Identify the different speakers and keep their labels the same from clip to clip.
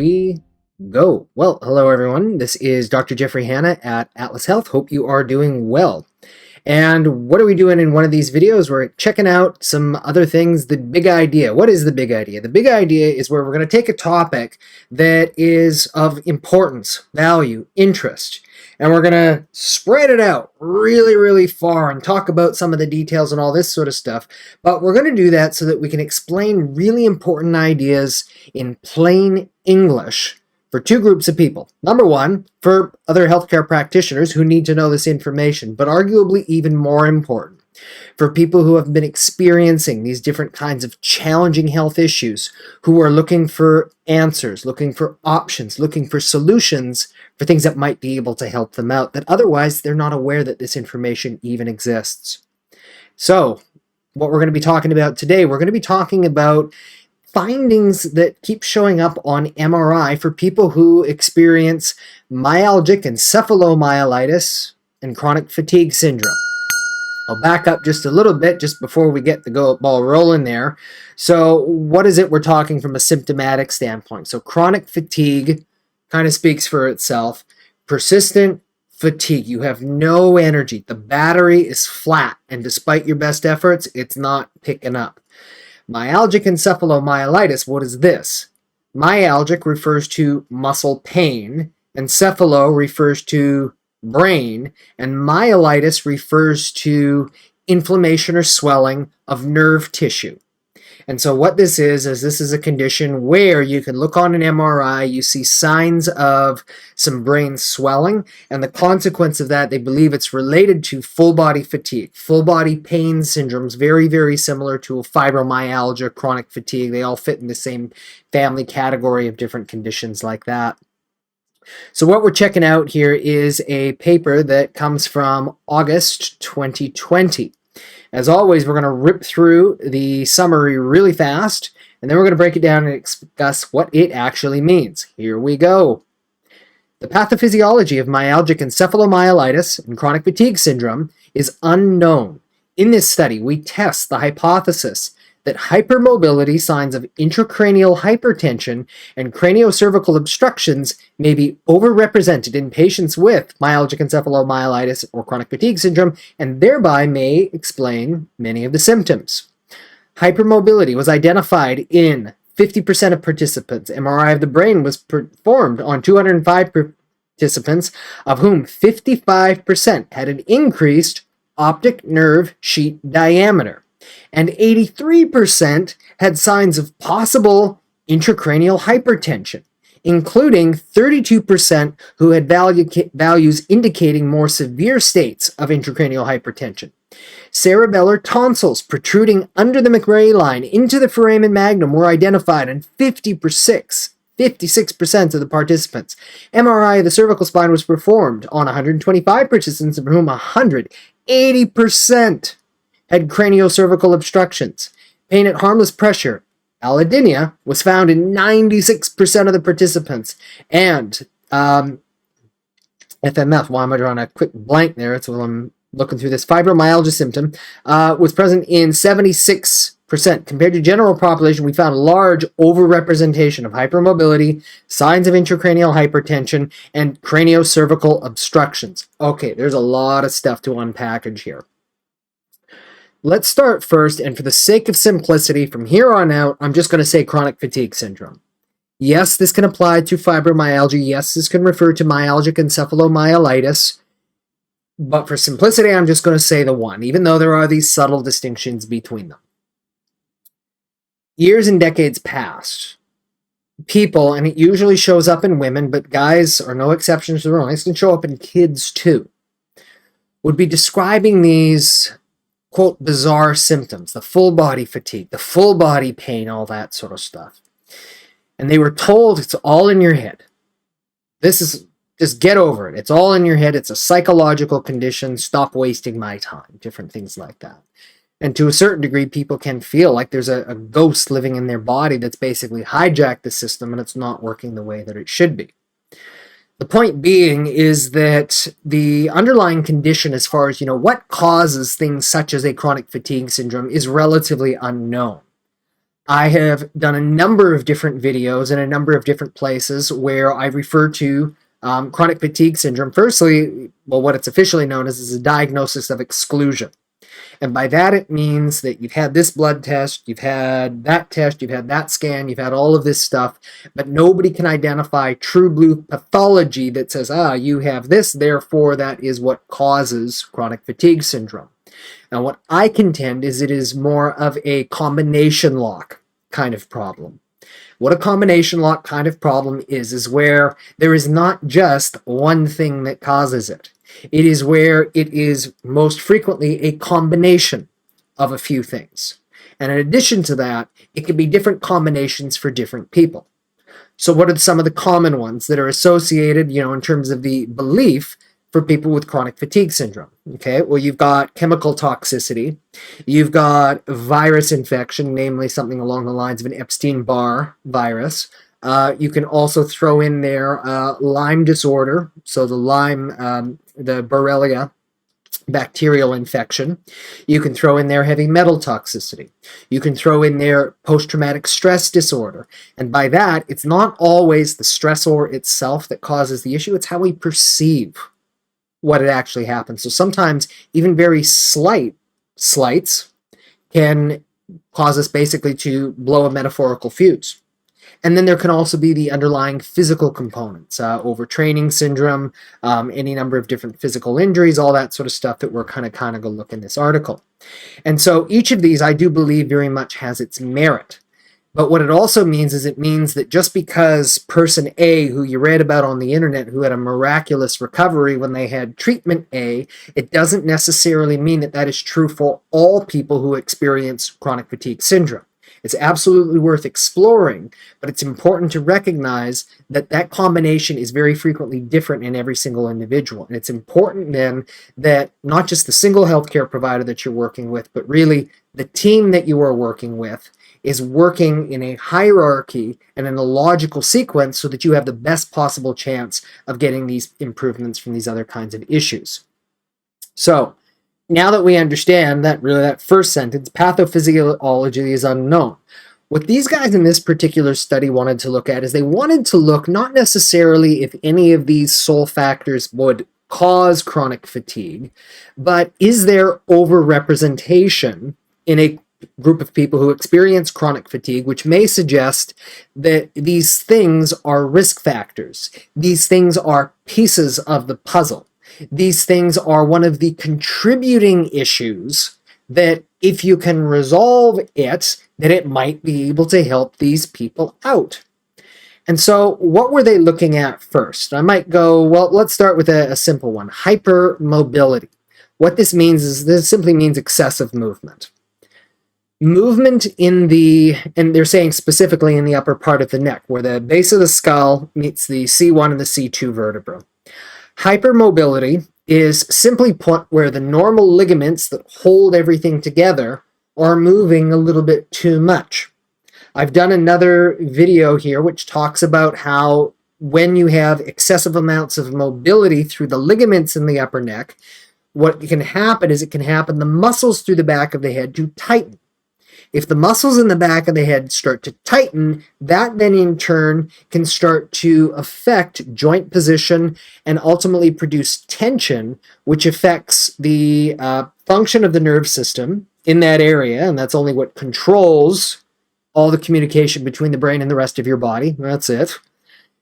Speaker 1: we go. Well, hello everyone. This is Dr. Jeffrey Hanna at Atlas Health. Hope you are doing well. And what are we doing in one of these videos? We're checking out some other things. The big idea. What is the big idea? The big idea is where we're going to take a topic that is of importance, value, interest, and we're going to spread it out really, really far and talk about some of the details and all this sort of stuff. But we're going to do that so that we can explain really important ideas in plain English for two groups of people. Number one, for other healthcare practitioners who need to know this information, but arguably even more important, for people who have been experiencing these different kinds of challenging health issues, who are looking for answers, looking for options, looking for solutions for things that might be able to help them out, that otherwise they're not aware that this information even exists. So, what we're going to be talking about today, we're going to be talking about findings that keep showing up on MRI for people who experience myalgic encephalomyelitis and chronic fatigue syndrome. I'll back up just a little bit just before we get the ball rolling there. So what is it we're talking from a symptomatic standpoint? So chronic fatigue kind of speaks for itself. Persistent fatigue. You have no energy. The battery is flat, and despite your best efforts, it's not picking up. Myalgic encephalomyelitis, what is this? Myalgic refers to muscle pain, encephalo refers to brain, and myelitis refers to inflammation or swelling of nerve tissue. And so what this is this is a condition where you can look on an MRI, you see signs of some brain swelling, and the consequence of that, they believe it's related to full body fatigue, full body pain syndromes, very, very similar to fibromyalgia, chronic fatigue. They all fit in the same family category of different conditions like that. So what we're checking out here is a paper that comes from August 2020. As always, we're going to rip through the summary really fast, and then we're going to break it down and discuss what it actually means. Here we go. The pathophysiology of myalgic encephalomyelitis and chronic fatigue syndrome is unknown. In this study, we test the hypothesis that hypermobility, signs of intracranial hypertension, and craniocervical obstructions may be overrepresented in patients with myalgic encephalomyelitis or chronic fatigue syndrome, and thereby may explain many of the symptoms. Hypermobility was identified in 50% of participants. MRI of the brain was performed on 205 participants, of whom 55% had an increased optic nerve sheet diameter, and 83% had signs of possible intracranial hypertension, including 32% who had values indicating more severe states of intracranial hypertension. Cerebellar tonsils protruding under the McRae line into the foramen magnum were identified in 56% of the participants. MRI of the cervical spine was performed on 125 participants, of whom 180% had craniocervical obstructions. Pain at harmless pressure, allodynia, was found in 96% of the participants. And FMF, why am I drawing a quick blank there? It's while I'm looking through this. Fibromyalgia symptom was present in 76%. Compared to general population, we found a large overrepresentation of hypermobility, signs of intracranial hypertension, and craniocervical obstructions. Okay, there's a lot of stuff to unpackage here. Let's start first, and for the sake of simplicity, from here on out, I'm just going to say chronic fatigue syndrome. Yes, this can apply to fibromyalgia. Yes, this can refer to myalgic encephalomyelitis. But for simplicity, I'm just going to say the one, even though there are these subtle distinctions between them. Years and decades past, people, and it usually shows up in women, but guys are no exceptions to the rule, it can show up in kids too, would be describing these quote, bizarre symptoms, the full body fatigue, the full body pain, all that sort of stuff. And they were told it's all in your head. This is, just get over it. It's all in your head. It's a psychological condition. Stop wasting my time. Different things like that. And to a certain degree, people can feel like there's a ghost living in their body that's basically hijacked the system and it's not working the way that it should be. The point being is that the underlying condition as far as, what causes things such as a chronic fatigue syndrome is relatively unknown. I have done a number of different videos in a number of different places where I refer to chronic fatigue syndrome. Firstly, well, what it's officially known as is a diagnosis of exclusion. And by that, it means that you've had this blood test, you've had that scan, you've had all of this stuff, but nobody can identify true blue pathology that says, you have this, therefore that is what causes chronic fatigue syndrome. Now, what I contend is it is more of a combination lock kind of problem. What a combination lock kind of problem is where there is not just one thing that causes it. It is where it is most frequently a combination of a few things. And in addition to that, it can be different combinations for different people. So what are some of the common ones that are associated, in terms of the belief for people with chronic fatigue syndrome? Okay, well, you've got chemical toxicity, you've got virus infection, namely something along the lines of an Epstein-Barr virus. You can also throw in there Lyme disorder, so the Lyme, the Borrelia bacterial infection. You can throw in there heavy metal toxicity. You can throw in there post-traumatic stress disorder. And by that, it's not always the stressor itself that causes the issue, it's how we perceive what it actually happens. So sometimes even very slights can cause us basically to blow a metaphorical fuse. And then there can also be the underlying physical components, overtraining syndrome, any number of different physical injuries, all that sort of stuff that we're kind of going to look in this article. And so each of these, I do believe, very much has its merit. But what it also means is it means that just because person A, who you read about on the internet, who had a miraculous recovery when they had treatment A, it doesn't necessarily mean that that is true for all people who experience chronic fatigue syndrome. It's absolutely worth exploring, but it's important to recognize that that combination is very frequently different in every single individual. And it's important then that not just the single healthcare provider that you're working with, but really the team that you are working with is working in a hierarchy and in a logical sequence so that you have the best possible chance of getting these improvements from these other kinds of issues. So, now that we understand that really that first sentence, pathophysiology is unknown. What these guys in this particular study wanted to look at is they wanted to look not necessarily if any of these sole factors would cause chronic fatigue, but is there overrepresentation in a group of people who experience chronic fatigue, which may suggest that these things are risk factors. These things are pieces of the puzzle. These things are one of the contributing issues that if you can resolve it, that it might be able to help these people out. And so what were they looking at first? I might go, well, let's start with a simple one, hypermobility. What this means is this simply means excessive movement. Movement in the, and they're saying specifically in the upper part of the neck, where the base of the skull meets the C1 and the C2 vertebra. Hypermobility is simply put where the normal ligaments that hold everything together are moving a little bit too much. I've done another video here which talks about how when you have excessive amounts of mobility through the ligaments in the upper neck, what can happen is the muscles through the back of the head to tighten. If the muscles in the back of the head start to tighten, that then in turn can start to affect joint position and ultimately produce tension, which affects the function of the nerve system in that area, and that's only what controls all the communication between the brain and the rest of your body. That's it.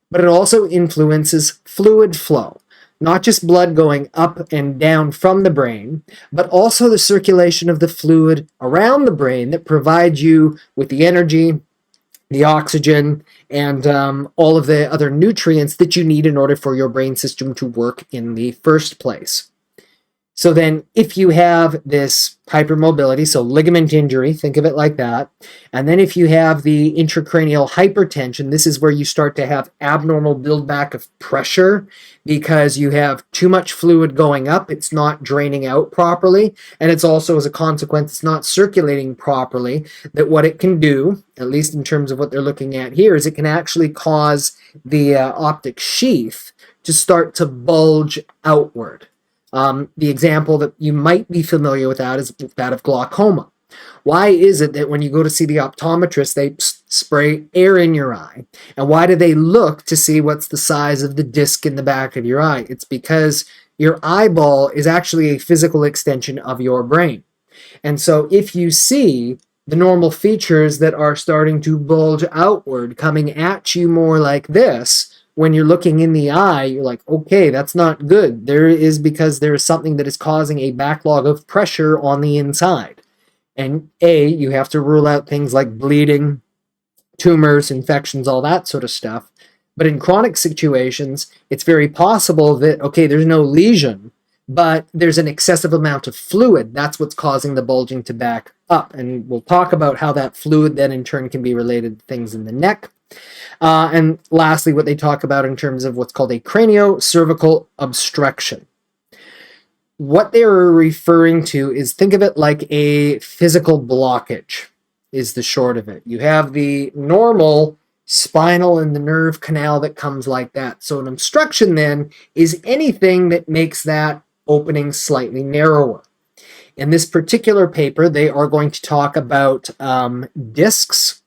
Speaker 1: But it also influences fluid flow. Not just blood going up and down from the brain, but also the circulation of the fluid around the brain that provides you with the energy, the oxygen, and all of the other nutrients that you need in order for your brain system to work in the first place. So then if you have this hypermobility, so ligament injury, think of it like that, and then if you have the intracranial hypertension, this is where you start to have abnormal buildback of pressure because you have too much fluid going up, it's not draining out properly, and it's also, as a consequence, it's not circulating properly, that what it can do, at least in terms of what they're looking at here, is it can actually cause the optic sheath to start to bulge outward. The example that you might be familiar with that is that of glaucoma. Why is it that when you go to see the optometrist, they spray air in your eye? And why do they look to see what's the size of the disc in the back of your eye? It's because your eyeball is actually a physical extension of your brain. And so if you see the normal features that are starting to bulge outward, coming at you more like this, when you're looking in the eye, you're like, okay, that's not good. There is because there is something that is causing a backlog of pressure on the inside. And you have to rule out things like bleeding, tumors, infections, all that sort of stuff. But in chronic situations, it's very possible that, okay, there's no lesion, but there's an excessive amount of fluid. That's what's causing the bulging to back up. And we'll talk about how that fluid then in turn can be related to things in the neck. And lastly, what they talk about in terms of what's called a craniocervical obstruction. What they are referring to is, think of it like a physical blockage is the short of it. You have the normal spinal and the nerve canal that comes like that. So an obstruction then is anything that makes that opening slightly narrower. In this particular paper, they are going to talk about discs,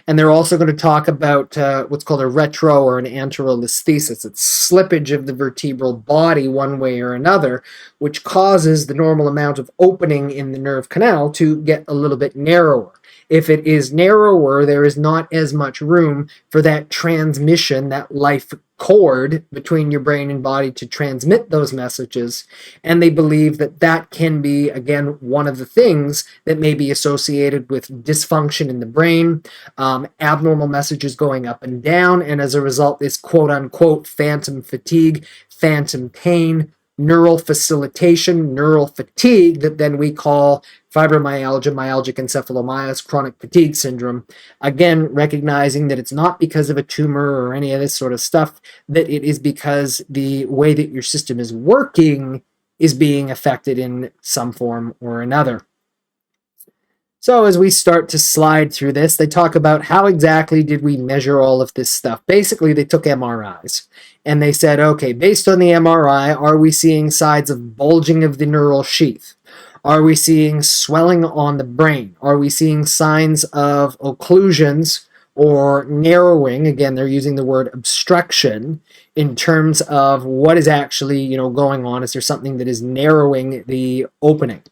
Speaker 1: and they're also going to talk about what's called a retro or an anterolisthesis. It's slippage of the vertebral body one way or another, which causes the normal amount of opening in the nerve canal to get a little bit narrower. If it is narrower, there is not as much room for that transmission, that life cord between your brain and body to transmit those messages. And they believe that that can be, again, one of the things that may be associated with dysfunction in the brain, abnormal messages going up and down, and as a result, this quote-unquote phantom fatigue, phantom pain, neural facilitation, neural fatigue that then we call fibromyalgia, myalgic encephalomyelitis, chronic fatigue syndrome. Again, recognizing that it's not because of a tumor or any of this sort of stuff, that it is because the way that your system is working is being affected in some form or another. So as we start to slide through this, they talk about how exactly did we measure all of this stuff. Basically, they took MRIs and they said, okay, based on the MRI, are we seeing signs of bulging of the neural sheath? Are we seeing swelling on the brain? Are we seeing signs of occlusions or narrowing? Again, they're using the word obstruction in terms of what is actually, going on. Is there something that is narrowing the opening?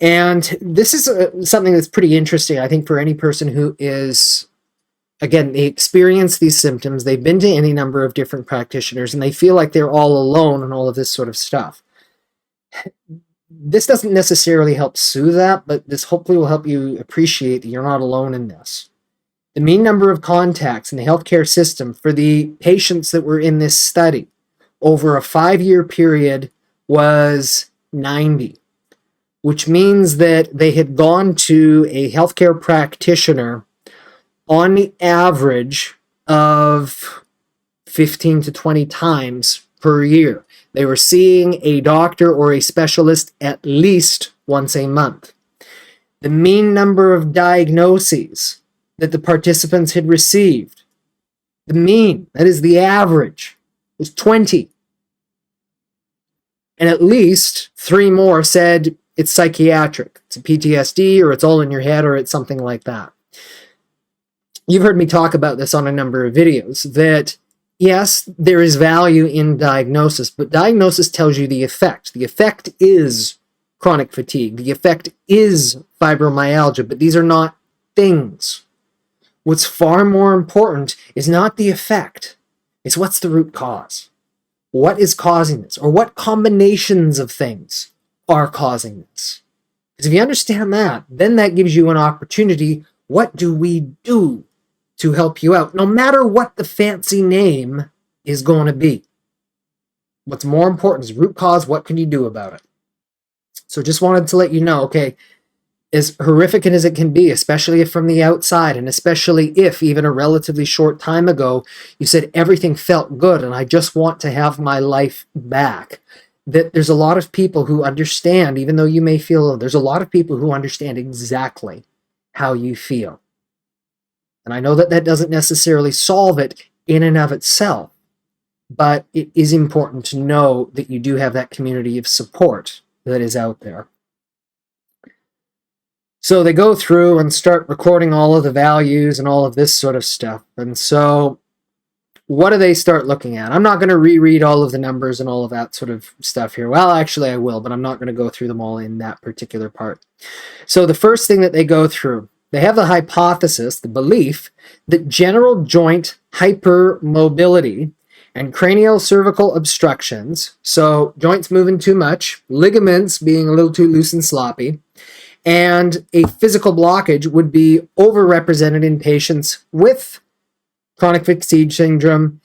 Speaker 1: And this is something that's pretty interesting, I think, for any person who is, again, they experience these symptoms, they've been to any number of different practitioners, and they feel like they're all alone and all of this sort of stuff. This doesn't necessarily help soothe that, but this hopefully will help you appreciate that you're not alone in this. The mean number of contacts in the healthcare system for the patients that were in this study over a 5-year period was 90. Which means that they had gone to a healthcare practitioner on the average of 15 to 20 times per year. They were seeing a doctor or a specialist at least once a month. The mean number of diagnoses that the participants had received, the mean, that is the average, was 20. And at least 3 more said, it's psychiatric, it's a PTSD, or it's all in your head, or it's something like that. You've heard me talk about this on a number of videos, that yes, there is value in diagnosis, but diagnosis tells you the effect. The effect is chronic fatigue. The effect is fibromyalgia, but these are not things. What's far more important is not the effect, it's what's the root cause. What is causing this, or what combinations of things are causing this? Because if you understand that, then that gives you an opportunity. What do we do to help you out? No matter what the fancy name is going to be. What's more important is root cause. What can you do about it? So just wanted to let you know, okay, as horrific as it can be, especially if from the outside, and especially if even a relatively short time ago, you said everything felt good and I just want to have my life back. That there's a lot of people who understand, even though you may feel, there's a lot of people who understand exactly how you feel. And I know that that doesn't necessarily solve it in and of itself, but it is important to know that you do have that community of support that is out there. So they go through and start recording all of the values and all of this sort of stuff. And so what do they start looking at? I'm not going to reread all of the numbers and all of that sort of stuff here. Well, actually I will, but I'm not going to go through them all in that particular part. So the first thing that they go through, they have the hypothesis, the belief, that general joint hypermobility and craniocervical obstructions, so joints moving too much, ligaments being a little too loose and sloppy, and a physical blockage would be overrepresented in patients with chronic fatigue syndrome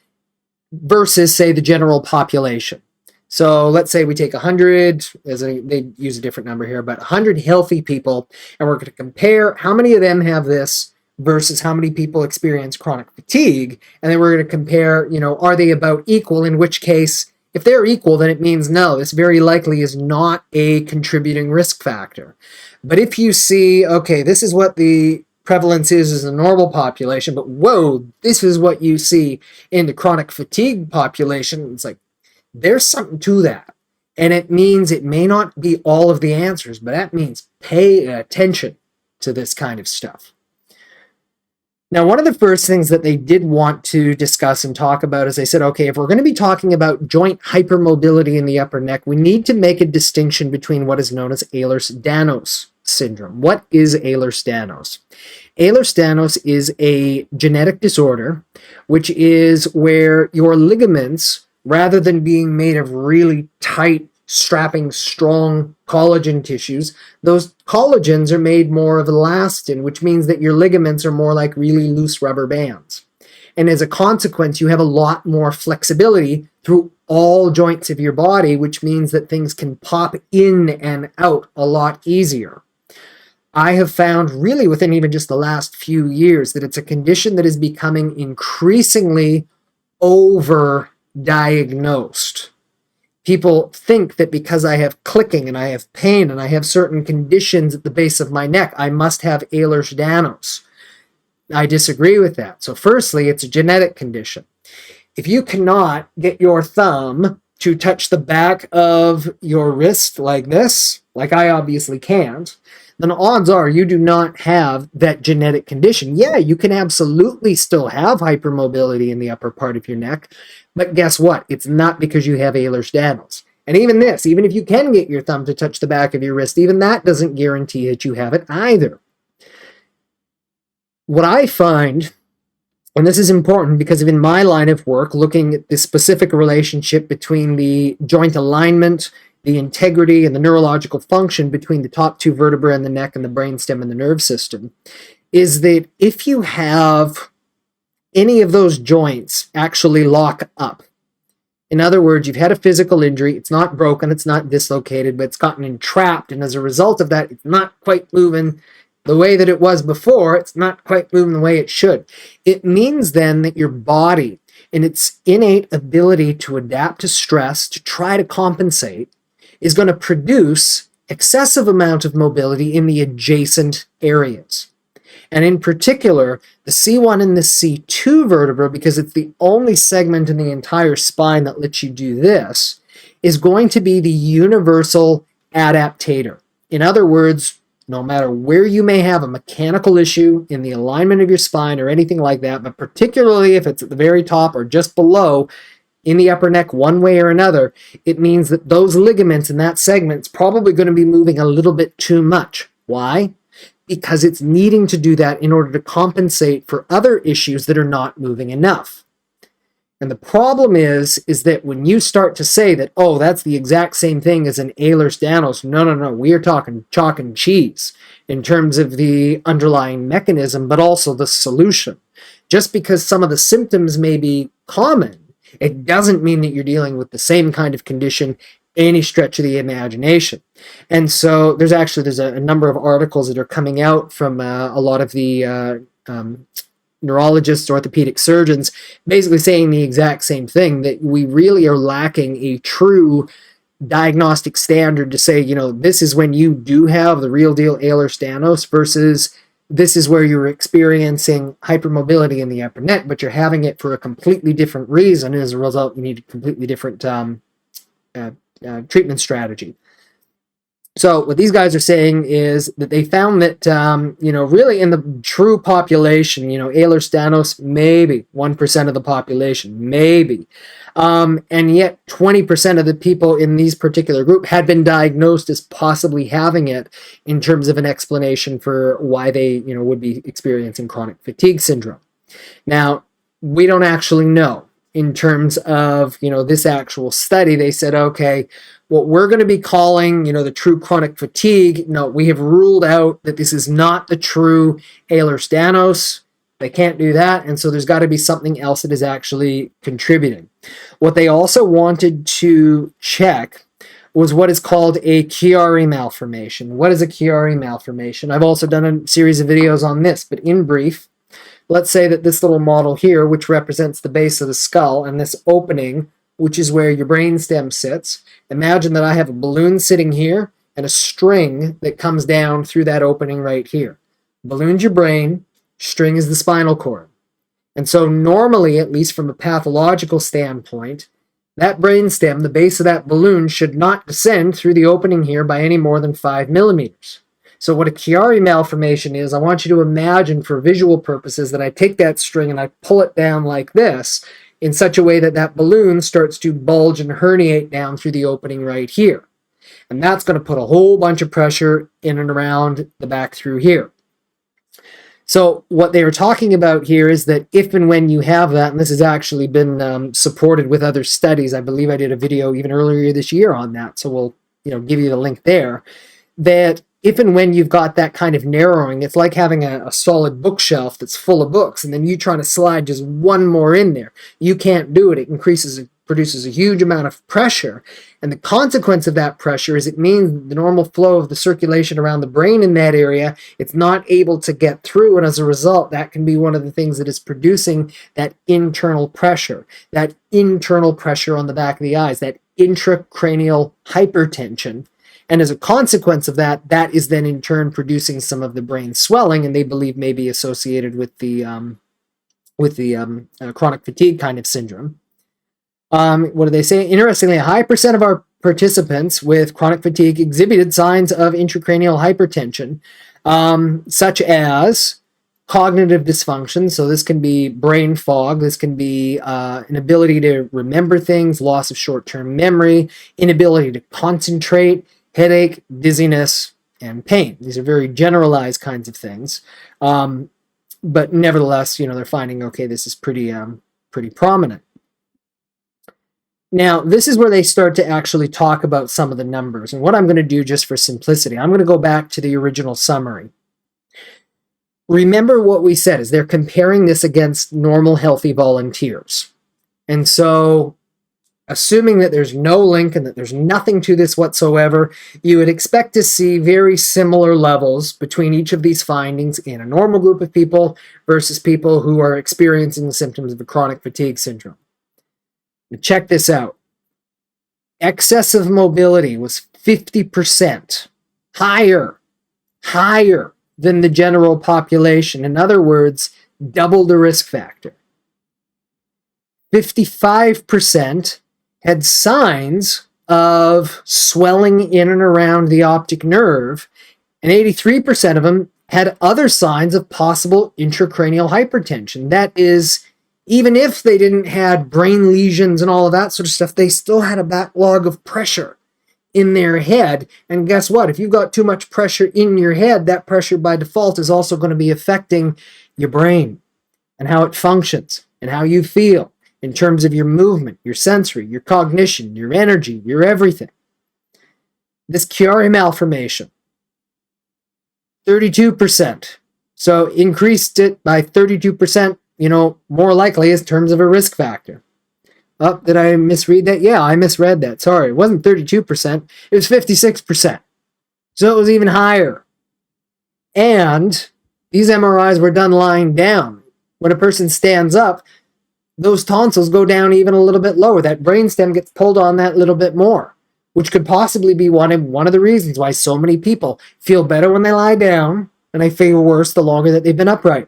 Speaker 1: versus, say, the general population. So let's say we take 100, they use a different number here, but 100 healthy people, and we're going to compare how many of them have this versus how many people experience chronic fatigue, and then we're going to compare, are they about equal, in which case, if they're equal, then it means no, this very likely is not a contributing risk factor. But if you see, okay, this is what the prevalence is a normal population, but whoa, this is what you see in the chronic fatigue population, it's like, there's something to that. And it means it may not be all of the answers, but that means pay attention to this kind of stuff. Now, one of the first things that they did want to discuss and talk about is they said, okay, if we're going to be talking about joint hypermobility in the upper neck, we need to make a distinction between what is known as Ehlers-Danlos syndrome. What is Ehlers-Danlos? Ehlers-Danlos is a genetic disorder, which is where your ligaments, rather than being made of really tight, strapping, strong collagen tissues, those collagens are made more of elastin, which means that your ligaments are more like really loose rubber bands. And as a consequence, you have a lot more flexibility through all joints of your body, which means that things can pop in and out a lot easier. I have found really within even just the last few years that it's a condition that is becoming increasingly over-diagnosed. People think that because I have clicking and I have pain and I have certain conditions at the base of my neck, I must have Ehlers-Danlos. I disagree with that. So firstly, it's a genetic condition. If you cannot get your thumb to touch the back of your wrist like this, like I obviously can't, then odds are you do not have that genetic condition. Yeah, you can absolutely still have hypermobility in the upper part of your neck, but guess what? It's not because you have Ehlers-Danlos. And even this, even if you can get your thumb to touch the back of your wrist, even that doesn't guarantee that you have it either. What I find, and this is important because in my line of work, looking at the specific relationship between the joint alignment, the integrity, and the neurological function between the top two vertebrae in the neck and the brainstem and the nerve system, is that if you have any of those joints actually lock up, in other words, you've had a physical injury, it's not broken, it's not dislocated, but it's gotten entrapped, and as a result of that, it's not quite moving the way that it was before, it's not quite moving the way it should. It means then that your body, in its innate ability to adapt to stress, to try to compensate, is going to produce excessive amount of mobility in the adjacent areas. And in particular, the C1 and the C2 vertebra, because it's the only segment in the entire spine that lets you do this, is going to be the universal adaptator. In other words, no matter where you may have a mechanical issue in the alignment of your spine or anything like that, but particularly if it's at the very top or just below, in the upper neck one way or another, it means that those ligaments in that segment is probably going to be moving a little bit too much. Why? Because it's needing to do that in order to compensate for other issues that are not moving enough. And the problem is that when you start to say that, oh, that's the exact same thing as an Ehlers-Danlos, no, we are talking chalk and cheese in terms of the underlying mechanism, but also the solution. Just because some of the symptoms may be common, it doesn't mean that you're dealing with the same kind of condition any stretch of the imagination. And so there's a number of articles that are coming out from a lot of the neurologists, orthopedic surgeons, basically saying the exact same thing, that we really are lacking a true diagnostic standard to say, this is when you do have the real deal Ehlers-Danlos versus this is where you're experiencing hypermobility in the upper neck, but you're having it for a completely different reason. As a result, you need a completely different treatment strategy. So what these guys are saying is that they found that, really in the true population, Ehlers-Danlos, maybe 1% of the population, maybe. And yet 20% of the people in these particular group had been diagnosed as possibly having it in terms of an explanation for why they, would be experiencing chronic fatigue syndrome. Now, we don't actually know in terms of, this actual study. They said, okay, what we're going to be calling, the true chronic fatigue, no, we have ruled out that this is not the true Ehlers-Danlos. They can't do that, and so there's got to be something else that is actually contributing. What they also wanted to check was what is called a Chiari malformation. What is a Chiari malformation? I've also done a series of videos on this, but in brief, let's say that this little model here, which represents the base of the skull, and this opening, which is where your brainstem sits, imagine that I have a balloon sitting here and a string that comes down through that opening right here. Balloon's your brain, string is the spinal cord. And so normally, at least from a pathological standpoint, that brainstem, the base of that balloon, should not descend through the opening here by any more than 5 millimeters. So what a Chiari malformation is, I want you to imagine for visual purposes that I take that string and I pull it down like this in such a way that that balloon starts to bulge and herniate down through the opening right here. And that's going to put a whole bunch of pressure in and around the back through here. So what they are talking about here is that if and when you have that, and this has actually been supported with other studies, I believe I did a video even earlier this year on that, so we'll give you the link there, that if and when you've got that kind of narrowing, it's like having a solid bookshelf that's full of books, and then you trying to slide just one more in there. You can't do it. It produces a huge amount of pressure, and the consequence of that pressure is it means the normal flow of the circulation around the brain in that area, it's not able to get through, and as a result, that can be one of the things that is producing that internal pressure on the back of the eyes, that intracranial hypertension. And as a consequence of that, that is then in turn producing some of the brain swelling, and they believe may be associated with the chronic fatigue kind of syndrome. What do they say? Interestingly, a high percent of our participants with chronic fatigue exhibited signs of intracranial hypertension, such as cognitive dysfunction. So this can be brain fog. This can be inability to remember things, loss of short-term memory, inability to concentrate, headache, dizziness, and pain. These are very generalized kinds of things. But nevertheless, they're finding, okay, this is pretty prominent. Now, this is where they start to actually talk about some of the numbers. And what I'm going to do just for simplicity, I'm going to go back to the original summary. Remember what we said is they're comparing this against normal healthy volunteers. And so assuming that there's no link and that there's nothing to this whatsoever, you would expect to see very similar levels between each of these findings in a normal group of people versus people who are experiencing the symptoms of a chronic fatigue syndrome. Now check this out. Excessive mobility was 50% higher than the general population. In other words, double the risk factor. 55% had signs of swelling in and around the optic nerve, and 83% of them had other signs of possible intracranial hypertension. That is, even if they didn't have brain lesions and all of that sort of stuff, they still had a backlog of pressure in their head. And guess what? If you've got too much pressure in your head, that pressure by default is also going to be affecting your brain and how it functions and how you feel in terms of your movement, your sensory, your cognition, your energy, your everything. This Chiari malformation, 32%. So increased it by 32%, more likely in terms of a risk factor. Oh, did I misread that? Yeah, I misread that. Sorry, it wasn't 32%. It was 56%. So it was even higher. And these MRIs were done lying down. When a person stands up, those tonsils go down even a little bit lower. That brainstem gets pulled on that little bit more, which could possibly be one of the reasons why so many people feel better when they lie down and they feel worse the longer that they've been upright.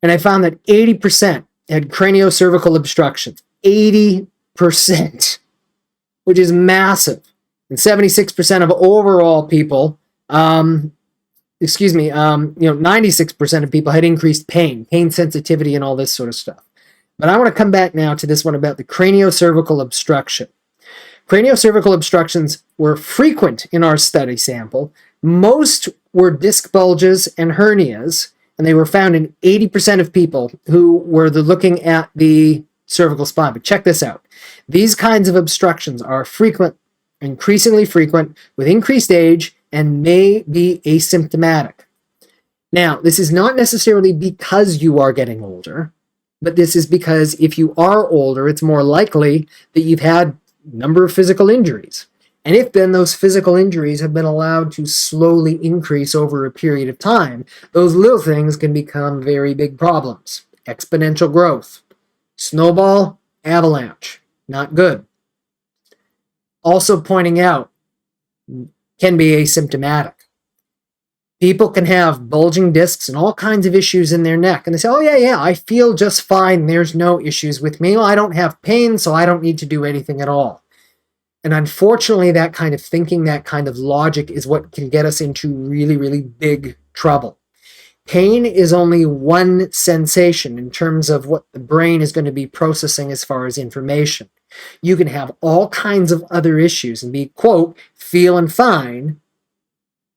Speaker 1: And I found that 80% had craniocervical obstructions. 80%, which is massive. And 76% of overall people, 96% of people had increased pain sensitivity, and all this sort of stuff. But I want to come back now to this one about the craniocervical obstruction. Craniocervical obstructions were frequent in our study sample. Most were disc bulges and hernias, and they were found in 80% of people who were looking at the cervical spine. But check this out. These kinds of obstructions are frequent, increasingly frequent, with increased age, and may be asymptomatic. Now, this is not necessarily because you are getting older, but this is because if you are older, it's more likely that you've had a number of physical injuries. And if then those physical injuries have been allowed to slowly increase over a period of time, those little things can become very big problems. Exponential growth. Snowball, avalanche. Not good. Also pointing out, can be asymptomatic. People can have bulging discs and all kinds of issues in their neck. And they say, oh, yeah, I feel just fine. There's no issues with me. Well, I don't have pain, so I don't need to do anything at all. And unfortunately, that kind of thinking, that kind of logic is what can get us into really, really big trouble. Pain is only one sensation in terms of what the brain is going to be processing as far as information. You can have all kinds of other issues and be, quote, feeling fine,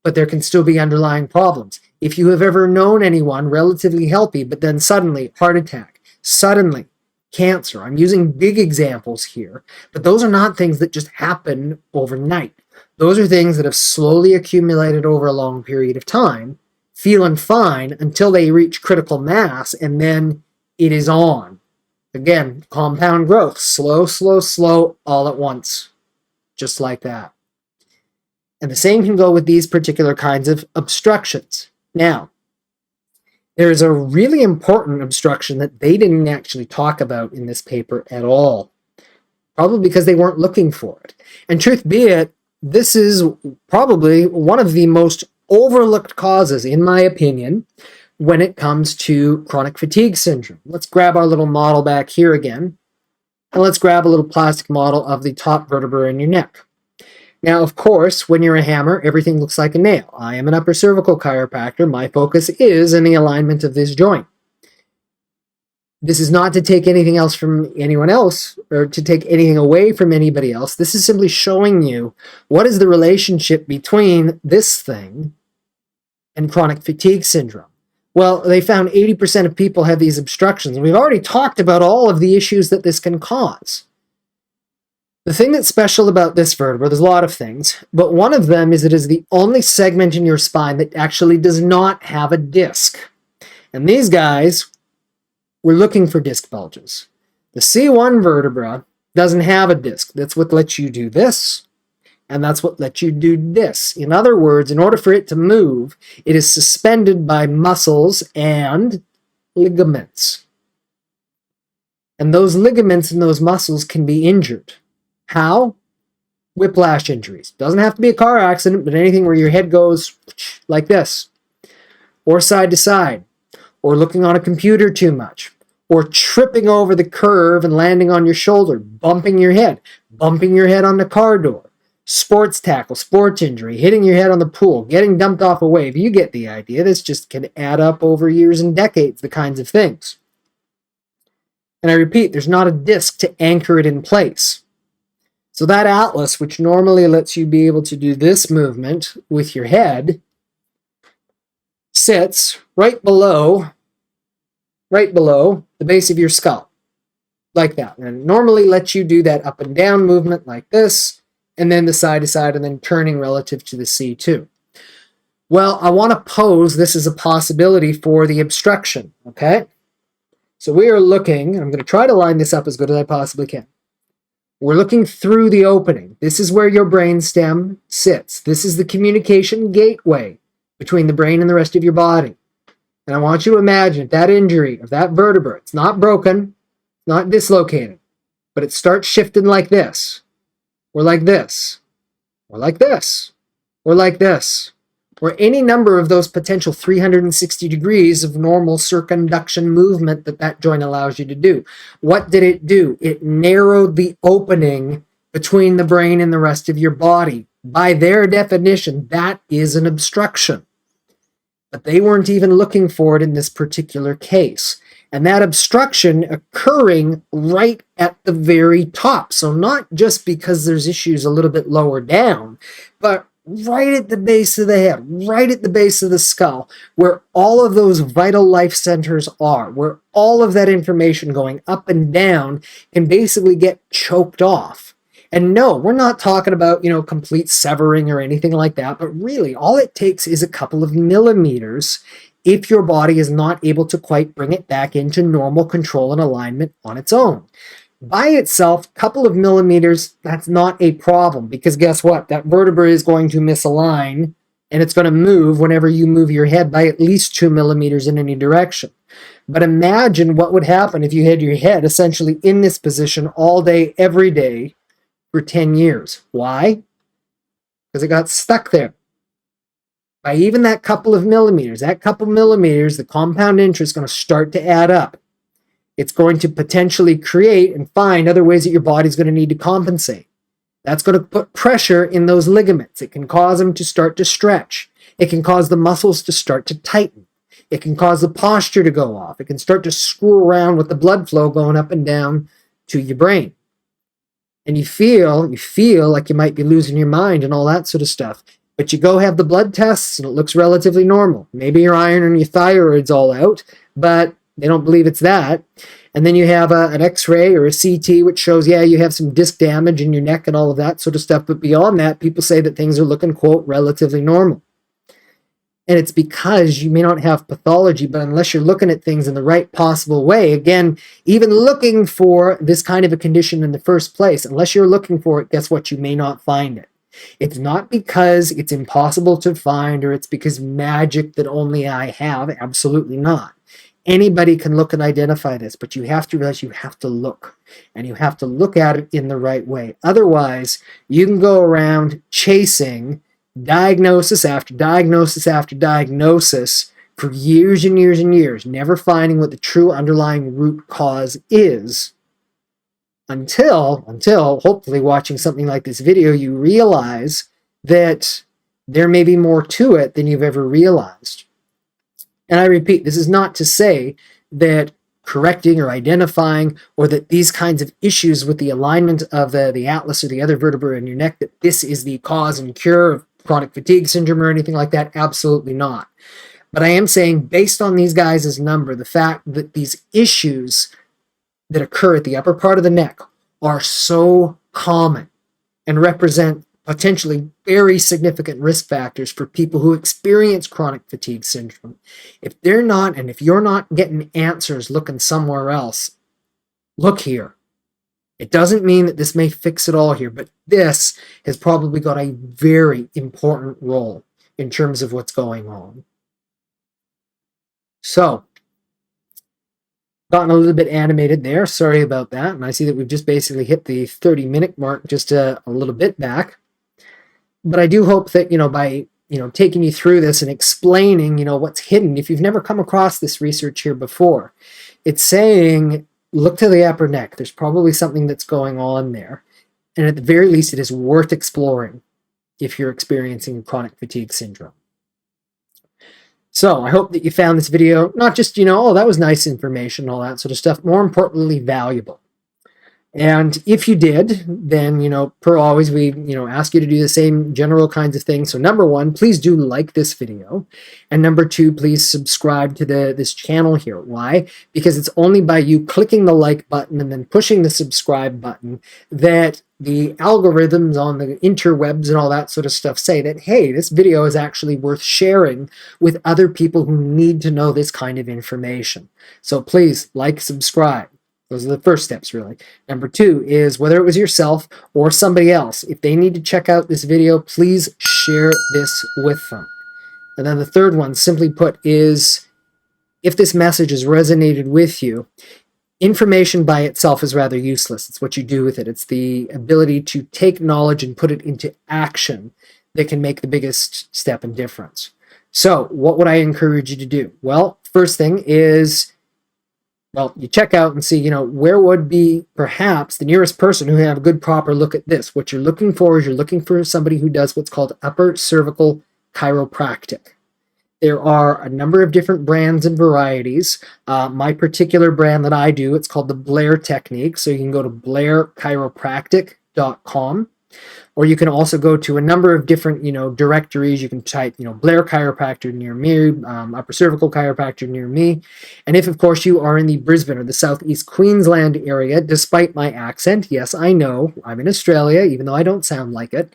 Speaker 1: but there can still be underlying problems. If you have ever known anyone relatively healthy, but then suddenly heart attack, suddenly cancer, I'm using big examples here, but those are not things that just happen overnight. Those are things that have slowly accumulated over a long period of time, feeling fine until they reach critical mass, and then it is on. Again, compound growth, slow, all at once, just like that. And the same can go with these particular kinds of obstructions. Now, there is a really important obstruction that they didn't actually talk about in this paper at all, probably because they weren't looking for it. And truth be it, this is probably one of the most overlooked causes, in my opinion, when it comes to chronic fatigue syndrome. Let's grab our little model back here again, and let's grab a little plastic model of the top vertebra in your neck. Now, of course, when you're a hammer, everything looks like a nail. I am an upper cervical chiropractor. My focus is in the alignment of this joint. This is not to take anything else from anyone else or to take anything away from anybody else. This is simply showing you what is the relationship between this thing and chronic fatigue syndrome. Well, they found 80% of people have these obstructions, and we've already talked about all of the issues that this can cause. The thing that's special about this vertebra, there's a lot of things, but one of them is it is the only segment in your spine that actually does not have a disc. And these guys were looking for disc bulges. The C1 vertebra doesn't have a disc. That's what lets you do this, and that's what lets you do this. In other words, in order for it to move, it is suspended by muscles and ligaments. And those ligaments and those muscles can be injured. How? Whiplash injuries. Doesn't have to be a car accident, but anything where your head goes like this, or side to side, or looking on a computer too much, or tripping over the curve and landing on your shoulder, bumping your head on the car door, sports tackle, sports injury, hitting your head on the pool, getting dumped off a wave. You get the idea. This just can add up over years and decades, the kinds of things. And I repeat, there's not a disc to anchor it in place. So that atlas, which normally lets you be able to do this movement with your head, sits right below the base of your skull, like that. And it normally lets you do that up and down movement like this, and then the side to side, and then turning relative to the C2. Well, I want to pose this as a possibility for the obstruction, okay? So we are looking, and I'm going to try to line this up as good as I possibly can. We're looking through the opening. This is where your brainstem sits. This is the communication gateway between the brain and the rest of your body. And I want you to imagine that injury of that vertebra. It's not broken, not dislocated, but it starts shifting like this, or like this, or like this, or like this, or any number of those potential 360 degrees of normal circumduction movement that joint allows you to do. What did it do? It narrowed the opening between the brain and the rest of your body. By their definition, that is an obstruction. But they weren't even looking for it in this particular case. And that obstruction occurring right at the very top. So not just because there's issues a little bit lower down, but right at the base of the head, right at the base of the skull, where all of those vital life centers are, where all of that information going up and down can basically get choked off. And no, we're not talking about, complete severing or anything like that, but really all it takes is a couple of millimeters if your body is not able to quite bring it back into normal control and alignment on its own. By itself, a couple of millimeters, that's not a problem, because guess what? That vertebra is going to misalign, and it's going to move whenever you move your head by at least 2 millimeters in any direction. But imagine what would happen if you had your head essentially in this position all day, every day, for 10 years. Why? Because it got stuck there. By even that couple of millimeters, the compound interest is going to start to add up. It's going to potentially create and find other ways that your body's going to need to compensate. That's going to put pressure in those ligaments. It can cause them to start to stretch. It can cause the muscles to start to tighten. It can cause the posture to go off. It can start to screw around with the blood flow going up and down to your brain. And you feel like you might be losing your mind and all that sort of stuff. But you go have the blood tests and it looks relatively normal. Maybe your iron and your thyroid's all out, but they don't believe it's that. And then you have an x-ray or a CT which shows, yeah, you have some disc damage in your neck and all of that sort of stuff. But beyond that, people say that things are looking, quote, relatively normal. And it's because you may not have pathology, but unless you're looking at things in the right possible way, again, even looking for this kind of a condition in the first place, unless you're looking for it, guess what? You may not find it. It's not because it's impossible to find or it's because magic that only I have. Absolutely not. Anybody can look and identify this, but you have to realize you have to look, and you have to look at it in the right way. Otherwise, you can go around chasing diagnosis after diagnosis after diagnosis for years and years and years, never finding what the true underlying root cause is, until hopefully watching something like this video, you realize that there may be more to it than you've ever realized. And I repeat, this is not to say that correcting or identifying or that these kinds of issues with the alignment of the atlas or the other vertebra in your neck, that this is the cause and cure of chronic fatigue syndrome or anything like that. Absolutely not. But I am saying, based on these guys' number, the fact that these issues that occur at the upper part of the neck are so common and represent potentially very significant risk factors for people who experience chronic fatigue syndrome. If you're not getting answers looking somewhere else, look here. It doesn't mean that this may fix it all here, but this has probably got a very important role in terms of what's going on. So, gotten a little bit animated there. Sorry about that. And I see that we've just basically hit the 30-minute mark just a little bit back. But I do hope that, by, taking you through this and explaining, what's hidden, if you've never come across this research here before, it's saying, look to the upper neck. There's probably something that's going on there. And at the very least, it is worth exploring if you're experiencing chronic fatigue syndrome. So I hope that you found this video not just, oh, that was nice information, all that sort of stuff, more importantly, valuable. And if you did, then, per always, we, ask you to do the same general kinds of things. So number one, please do like this video. And number two, please subscribe to this channel here. Why? Because it's only by you clicking the like button and then pushing the subscribe button that the algorithms on the interwebs and all that sort of stuff say that, hey, this video is actually worth sharing with other people who need to know this kind of information. So please like, subscribe. Those are the first steps, really. Number two is, whether it was yourself or somebody else, if they need to check out this video, please share this with them. And then the third one, simply put, is if this message has resonated with you, information by itself is rather useless. It's what you do with it. It's the ability to take knowledge and put it into action that can make the biggest step and difference. So what would I encourage you to do? Well, first thing is, well, you check out and see, where would be perhaps the nearest person who have a good proper look at this. What you're looking for is you're looking for somebody who does what's called upper cervical chiropractic. There are a number of different brands and varieties. My particular brand that I do, it's called the Blair Technique. So you can go to blairchiropractic.com. Or you can also go to a number of different, directories. You can type, Blair Chiropractor near me, Upper Cervical Chiropractor near me. And if, of course, you are in the Brisbane or the Southeast Queensland area, despite my accent, yes, I know, I'm in Australia, even though I don't sound like it,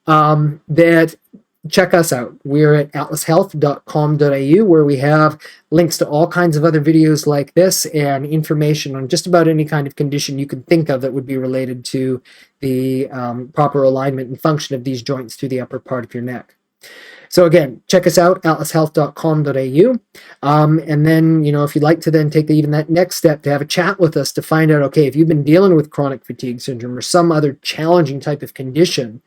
Speaker 1: that check us out. We're at atlashealth.com.au, where we have links to all kinds of other videos like this and information on just about any kind of condition you can think of that would be related to the proper alignment and function of these joints through the upper part of your neck. So again, check us out, atlashealth.com.au. And then, if you'd like to then take even that next step to have a chat with us to find out, okay, if you've been dealing with chronic fatigue syndrome or some other challenging type of condition,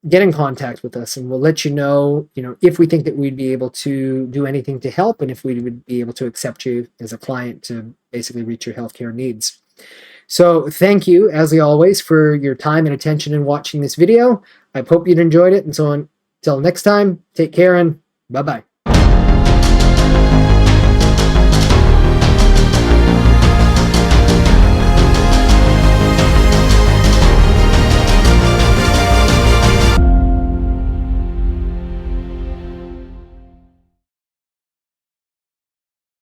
Speaker 1: get in contact with us and we'll let you know, if we think that we'd be able to do anything to help and if we would be able to accept you as a client to basically reach your healthcare needs. So thank you, as always, for your time and attention in watching this video. I hope you'd enjoyed it. And so until next time, take care and bye-bye.